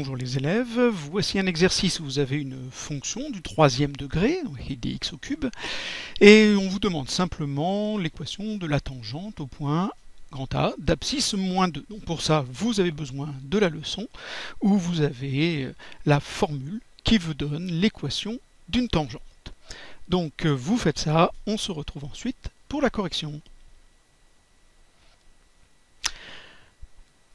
Bonjour les élèves, voici un exercice où vous avez une fonction du troisième degré, dx au cube, et on vous demande simplement l'équation de la tangente au point grand A d'abscisse moins 2. Donc pour ça, vous avez besoin de la leçon où vous avez la formule qui vous donne l'équation d'une tangente. Donc vous faites ça, on se retrouve ensuite pour la correction.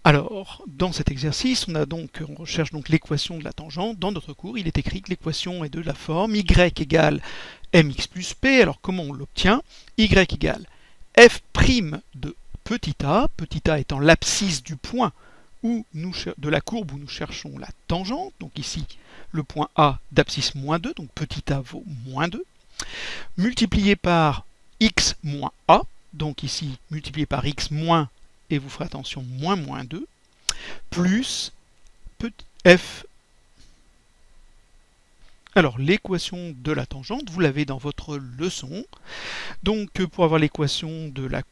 Alors, dans cet exercice, on recherche donc l'équation de la tangente. Dans notre cours, il est écrit que l'équation est de la forme y égale mx plus p. Alors, comment on l'obtient? Y égale f' de petit a étant l'abscisse du point de la courbe où nous cherchons la tangente. Donc ici, le point A d'abscisse moins 2, donc petit a vaut moins 2, multiplié par x moins a, donc ici, multiplié par x moins, et vous ferez attention, moins 2, plus f. Alors, l'équation de la tangente, vous l'avez dans votre leçon. Donc, pour avoir l'équation de la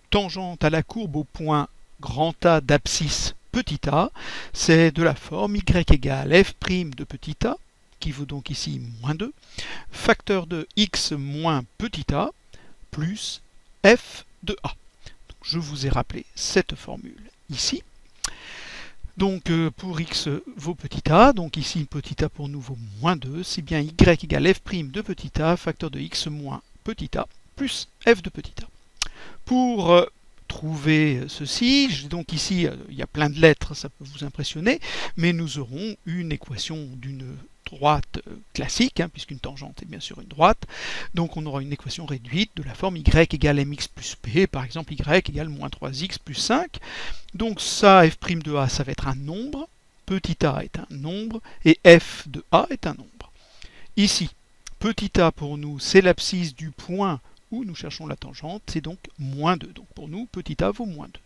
tangente à la courbe au point grand A d'abscisse petit a, c'est de la forme y égale f' de petit a, qui vaut donc ici moins 2, facteur de x moins petit a, plus f de a. Je vous ai rappelé cette formule ici. Donc pour x vaut petit a, donc ici petit a pour nous vaut moins 2, c'est bien y égale f' de petit a, facteur de x moins petit a, plus f de petit a. Pour trouver ceci, donc ici il y a plein de lettres, ça peut vous impressionner, mais nous aurons une équation d'une droite classique, puisqu'une tangente est bien sûr une droite. Donc on aura une équation réduite de la forme y égale mx plus p, par exemple y égale moins 3x plus 5. Donc ça, f' de a, ça va être un nombre, petit a est un nombre, et f de a est un nombre. Ici, petit a pour nous, c'est l'abscisse du point où nous cherchons la tangente, c'est donc moins 2. Donc pour nous, petit a vaut moins 2.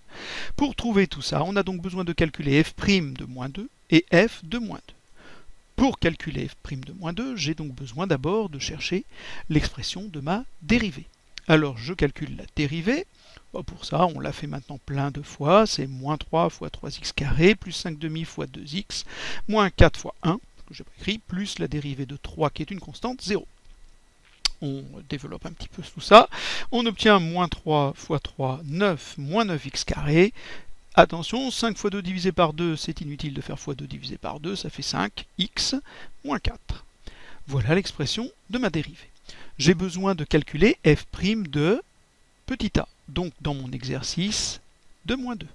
Pour trouver tout ça, on a donc besoin de calculer f' de moins 2 et f de moins 2. Pour calculer f' de moins 2, j'ai donc besoin d'abord de chercher l'expression de ma dérivée. Alors je calcule la dérivée. Pour ça, on l'a fait maintenant plein de fois. C'est moins 3 fois 3x carré, plus 5 demi fois 2x, moins 4 fois 1, que j'ai pas écrit, plus la dérivée de 3 qui est une constante, 0. On développe un petit peu tout ça. On obtient moins 3 fois 3, 9, moins 9x carré. Attention, 5 fois 2 divisé par 2, c'est inutile de faire fois 2 divisé par 2, ça fait 5x moins 4. Voilà l'expression de ma dérivée. J'ai besoin de calculer f' de petit a, donc dans mon exercice de moins 2.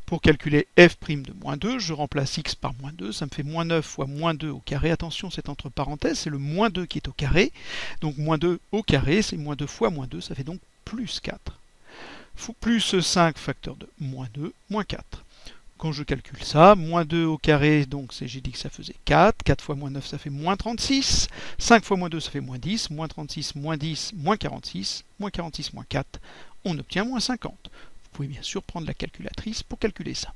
Pour calculer f' de moins 2, je remplace x par moins 2, ça me fait moins 9 fois moins 2 au carré. Attention, c'est entre parenthèses, c'est le moins 2 qui est au carré. Donc moins 2 au carré, c'est moins 2 fois moins 2, ça fait donc plus 4. Plus 5 facteur de moins 2, moins 4. Quand je calcule ça, moins 2 au carré, donc j'ai dit que ça faisait 4. 4 fois moins 9, ça fait moins 36. 5 fois moins 2, ça fait moins 10. Moins 36, moins 10, moins 46. Moins 46, moins 4. On obtient moins 50. Vous pouvez bien sûr prendre la calculatrice pour calculer ça.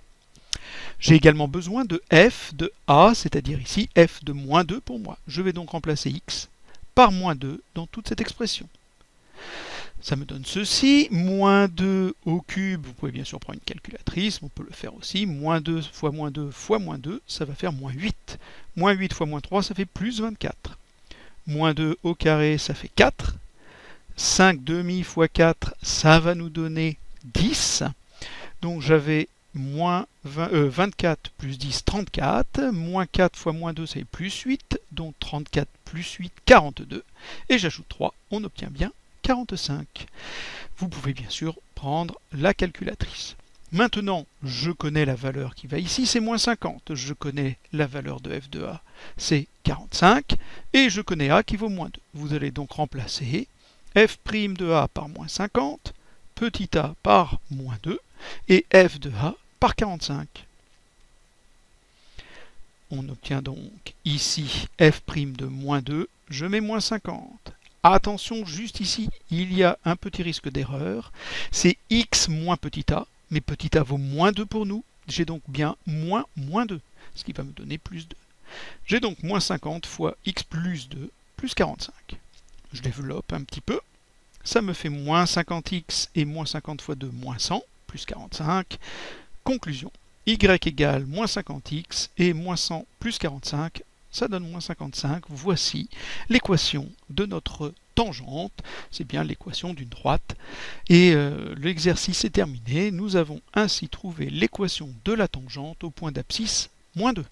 J'ai également besoin de f de a, c'est-à-dire ici f de moins 2 pour moi. Je vais donc remplacer x par moins 2 dans toute cette expression. Ça me donne ceci, moins 2 au cube, vous pouvez bien sûr prendre une calculatrice, on peut le faire aussi, moins 2 fois moins 2 fois moins 2, ça va faire moins 8. Moins 8 fois moins 3, ça fait plus 24. Moins 2 au carré, ça fait 4. 5 demi fois 4, ça va nous donner 10. Donc j'avais moins 24 plus 10, 34. Moins 4 fois moins 2, ça fait plus 8. Donc 34 plus 8, 42. Et j'ajoute 3, on obtient bien 45. Vous pouvez bien sûr prendre la calculatrice. Maintenant, je connais la valeur qui va ici, c'est moins 50. Je connais la valeur de f de a, c'est 45. Et je connais a qui vaut moins 2. Vous allez donc remplacer f' de a par moins 50, petit a par moins 2, et f de a par 45. On obtient donc ici f' de moins 2, je mets moins 50. Attention, juste ici, il y a un petit risque d'erreur. C'est x moins petit a, mais petit a vaut moins 2 pour nous. J'ai donc bien moins 2, ce qui va me donner plus 2. J'ai donc moins 50 fois x plus 2, plus 45. Je développe un petit peu. Ça me fait moins 50x et moins 50 fois 2, moins 100, plus 45. Conclusion, y égale moins 50x et moins 100 plus 45, ça donne moins 55. Voici l'équation de notre tangente, c'est bien l'équation d'une droite. Et l'exercice est terminé. Nous avons ainsi trouvé l'équation de la tangente au point d'abscisse moins 2.